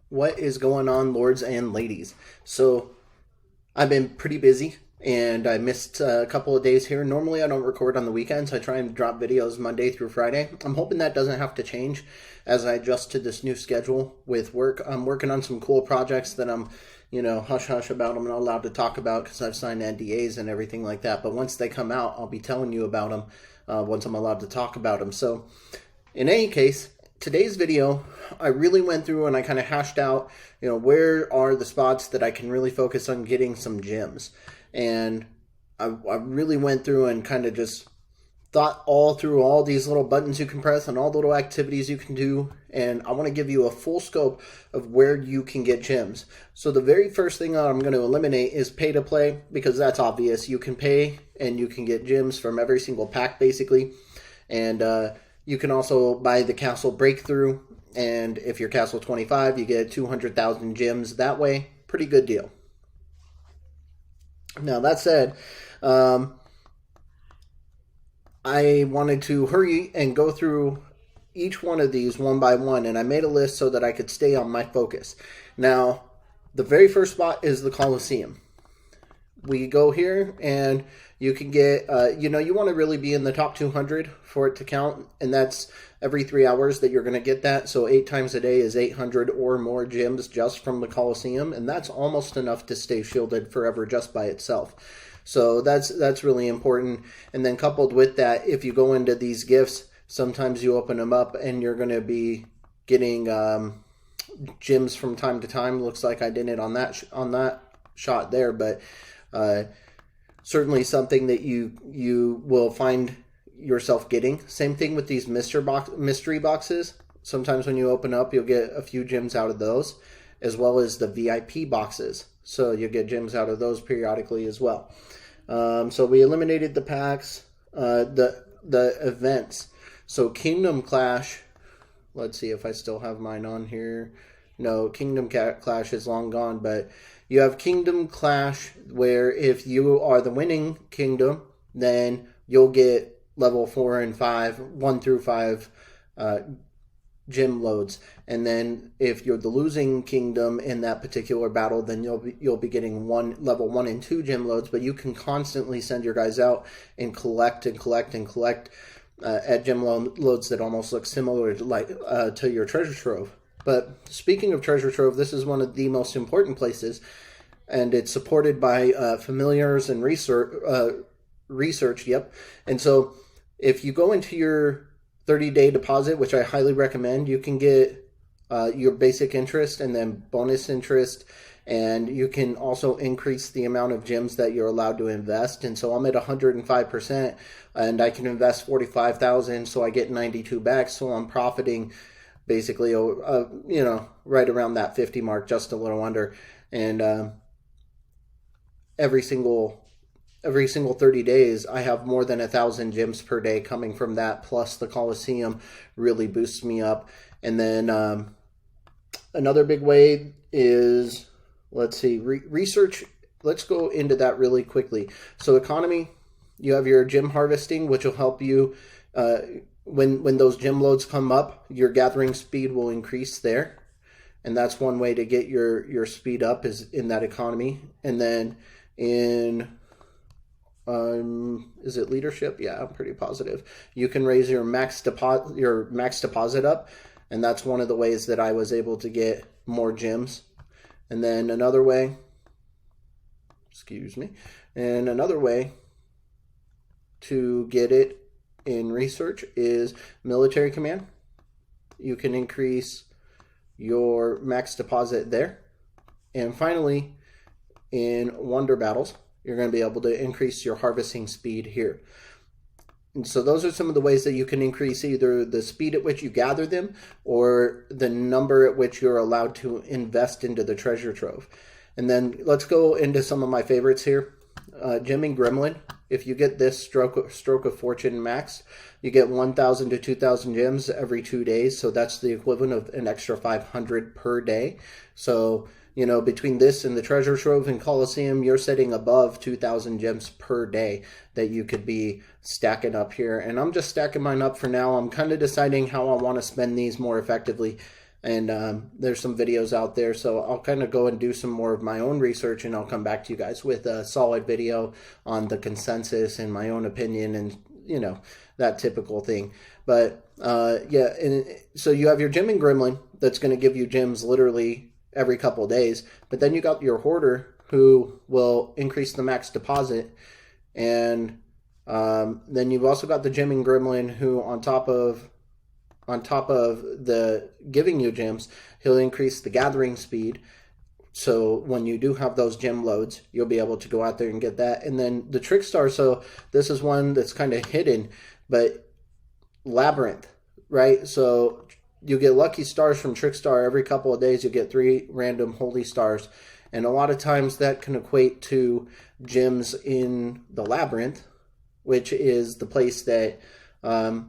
What is going on, lords and ladies? So, I've been pretty busy and I missed a couple of days here. Normally, I don't record on the weekends. I try and drop videos Monday through Friday. I'm hoping that doesn't have to change as I adjust to this new schedule with work. I'm working on some cool projects that I'm, hush hush about. I'm not allowed to talk about because I've signed NDAs and everything like that. But once they come out, I'll be telling you about them once I'm allowed to talk about them. So, in any case, today's video, I really went through and I kind of hashed out, where are the spots that I can really focus on getting some gems. And I really went through and kind of just thought all through all these little buttons you can press and all the little activities you can do. And I want to give you a full scope of where you can get gems. So the very first thing I'm going to eliminate is pay to play, because that's obvious. You can pay and you can get gems from every single pack basically. And you can also buy the castle breakthrough, and if you're castle 25, you get 200,000 gems that way. Pretty good deal. Now, that said, I wanted to hurry and go through each one of these one by one, and I made a list so that I could stay on my focus. Now, the very first spot is the Colosseum. We go here and you can get, you want to really be in the top 200 for it to count. And that's every 3 hours that you're going to get that. So 8 times a day is 800 or more gems just from the Colosseum. And that's almost enough to stay shielded forever just by itself. So that's really important. And then coupled with that, if you go into these gifts, sometimes you open them up and you're going to be getting gems from time to time. Looks like I did it on that shot there, but certainly something that you will find yourself getting. Same thing with these mystery boxes. Sometimes when you open up, you'll get a few gems out of those, as well as the VIP boxes. So you'll get gems out of those periodically as well. So we eliminated the packs, the events. So Kingdom Clash. Let's see if I still have mine on here. No, Kingdom Clash is long gone, but you have Kingdom Clash where if you are the winning kingdom, then you'll get level 4 and 5, 1 through 5 gem loads. And then if you're the losing kingdom in that particular battle, then you'll be getting level 1 and 2 gem loads, but you can constantly send your guys out and collect at gem loads that almost look similar to your treasure trove. But speaking of treasure trove, this is one of the most important places, and it's supported by familiars and research. Yep. And so if you go into your 30-day deposit, which I highly recommend, you can get your basic interest and then bonus interest, and you can also increase the amount of gems that you're allowed to invest. And so I'm at 105%, and I can invest 45,000, so I get 92 back. So I'm profiting basically, right around that 50 mark, just a little under. And every single 30 days, I have more than 1,000 gems per day coming from that. Plus the Colosseum really boosts me up. And then another big way is, let's see, research. Let's go into that really quickly. So economy, you have your gem harvesting, which will help you when those gem loads come up, your gathering speed will increase there. And that's one way to get your speed up, is in that economy. And then in is it leadership? Yeah, I'm pretty positive. You can raise your max deposit up, and that's one of the ways that I was able to get more gems. And then another way, another way to get it in research is military command. You can increase your max deposit there. And finally, in wonder battles, you're going to be able to increase your harvesting speed here. And so those are some of the ways that you can increase either the speed at which you gather them or the number at which you're allowed to invest into the treasure trove. And then let's go into some of my favorites here. Gemming Gremlin. If you get this stroke of fortune max, you get 1,000 to 2,000 gems every 2 days. So that's the equivalent of an extra 500 per day. So, between this and the treasure trove and Colosseum, you're setting above 2,000 gems per day that you could be stacking up here. And I'm just stacking mine up for now. I'm kind of deciding how I want to spend these more effectively. and there's some videos out there. So I'll kind of go and do some more of my own research, and I'll come back to you guys with a solid video on the consensus and my own opinion, and you know, that typical thing. But yeah, and so you have your gemming gremlin that's going to give you gems literally every couple of days, but then you got your hoarder who will increase the max deposit, and then you've also got the gemming gremlin who on top of the giving you gems, he'll increase the gathering speed. So when you do have those gem loads, you'll be able to go out there and get that. And then the trick star, so this is one that's kind of hidden, but labyrinth, right? So you get lucky stars from Trickstar every couple of days. You get 3 random holy stars, and a lot of times that can equate to gems in the labyrinth, which is the place that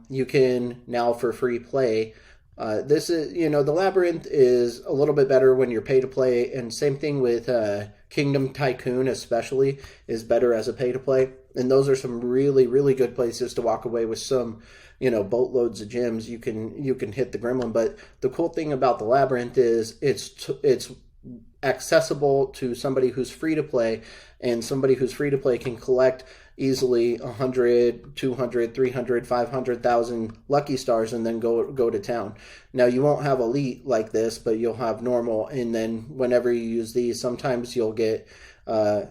you can now for free play. This is, you know, the labyrinth is a little bit better when you're pay to play, and same thing with Kingdom Tycoon, especially, is better as a pay to play. And those are some really, really good places to walk away with some, you know, boatloads of gems. You can hit the gremlin. But the cool thing about the labyrinth is it's accessible to somebody who's free to play, and somebody who's free to play can collect easily 100, 200, 300, 500,000 lucky stars and then go to town. Now you won't have elite like this, but you'll have normal, and then whenever you use these, sometimes you'll get a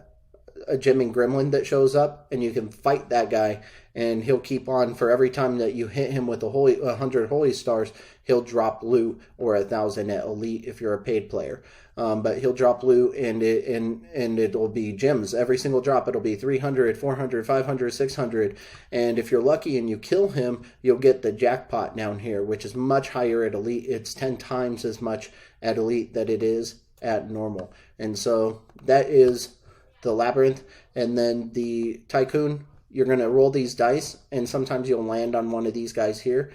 gemming gremlin that shows up, and you can fight that guy, and he'll keep on for every time that you hit him with 100 holy stars, he'll drop loot, or 1,000 at elite if you're a paid player. But he'll drop loot, and it'll be gems. Every single drop, it'll be 300, 400, 500, 600. And if you're lucky and you kill him, you'll get the jackpot down here, which is much higher at elite. It's 10 times as much at elite that it is at normal. And so that is the labyrinth. And then the tycoon, you're going to roll these dice, and sometimes you'll land on one of these guys here,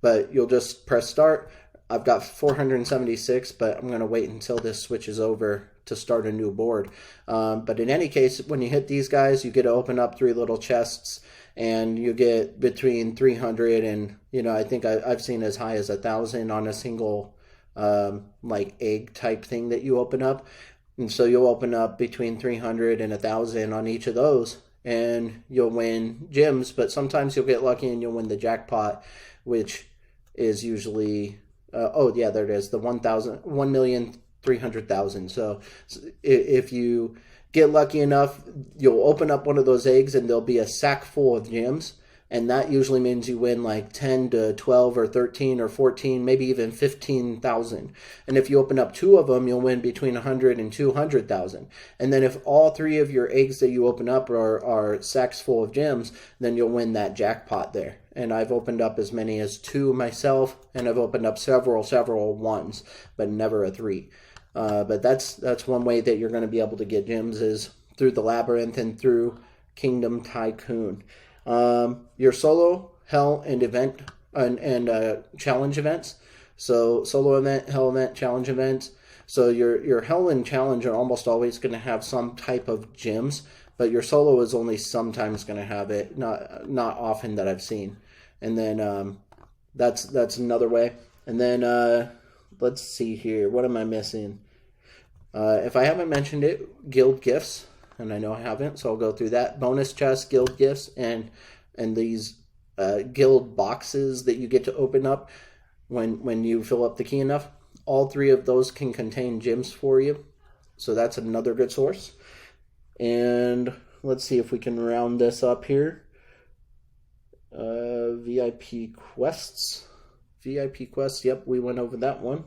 but you'll just press start. I've got 476, but I'm going to wait until this switches over to start a new board. But in any case, when you hit these guys, you get to open up 3 little chests, and you get between 300 and, you know, I think I've seen as high as 1,000 on a single like egg type thing that you open up. And so you'll open up between 300 and 1,000 on each of those, and you'll win gems, but sometimes you'll get lucky and you'll win the jackpot, which is usually... oh yeah, there it is, the 1,300,000. So if you get lucky enough, you'll open up one of those eggs and there'll be a sack full of gems, and that usually means you win like 10 to 12 or 13 or 14, maybe even 15,000. And if you open up 2 of them, you'll win between 100 and 200,000. And then if all 3 of your eggs that you open up are sacks full of gems, then you'll win that jackpot there. And I've opened up as many as 2 myself, and I've opened up several 1s, but never a 3. But that's one way that you're going to be able to get gems, is through the labyrinth and through Kingdom Tycoon. Your solo, hell, and event and challenge events. So solo event, hell event, challenge events. So your hell and challenge are almost always going to have some type of gems, but your solo is only sometimes going to have it, not often that I've seen. And then that's another way. And then let's see here. What am I missing? If I haven't mentioned it, guild gifts, and I know I haven't, so I'll go through that. Bonus chests, guild gifts, and these guild boxes that you get to open up when you fill up the key enough. All 3 of those can contain gems for you, so that's another good source. And let's see if we can round this up here. VIP quests. VIP quests, yep, we went over that one.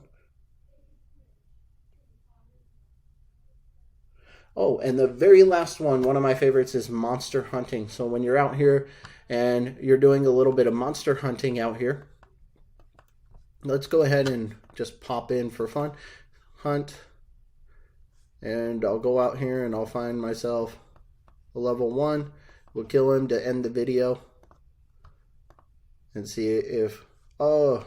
Oh, and the very last one of my favorites, is monster hunting. So when you're out here and you're doing a little bit of monster hunting out here, let's go ahead and just pop in for fun. Hunt. And I'll go out here and I'll find myself a level 1. We'll kill him to end the video. And see if... oh,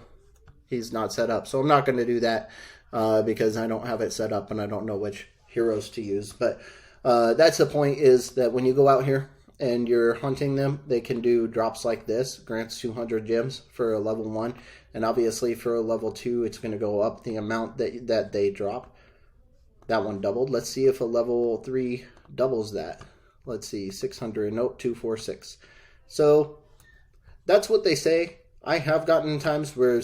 he's not set up. So I'm not going to do that because I don't have it set up and I don't know which heroes to use. But that's the point, is that when you go out here and you're hunting them, they can do drops like this, grants 200 gems for a level 1, and obviously for a level 2 it's going to go up the amount that they drop. That one doubled. Let's see if a level 3 doubles that. Let's see, 600, nope, 246. So that's what they say. I have gotten times where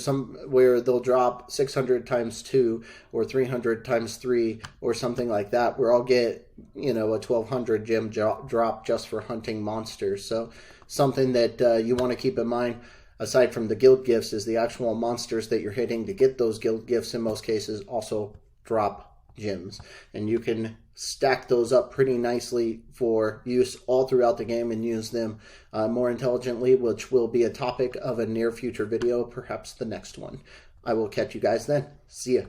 they'll drop 600 times 2 or 300 times 3 or something like that, where I'll get, you know, a 1200 gem drop just for hunting monsters. So something that you want to keep in mind, aside from the guild gifts, is the actual monsters that you're hitting to get those guild gifts in most cases also drop gems, and you can stack those up pretty nicely for use all throughout the game and use them more intelligently, which will be a topic of a near future video, perhaps the next one. I will catch you guys then. See ya.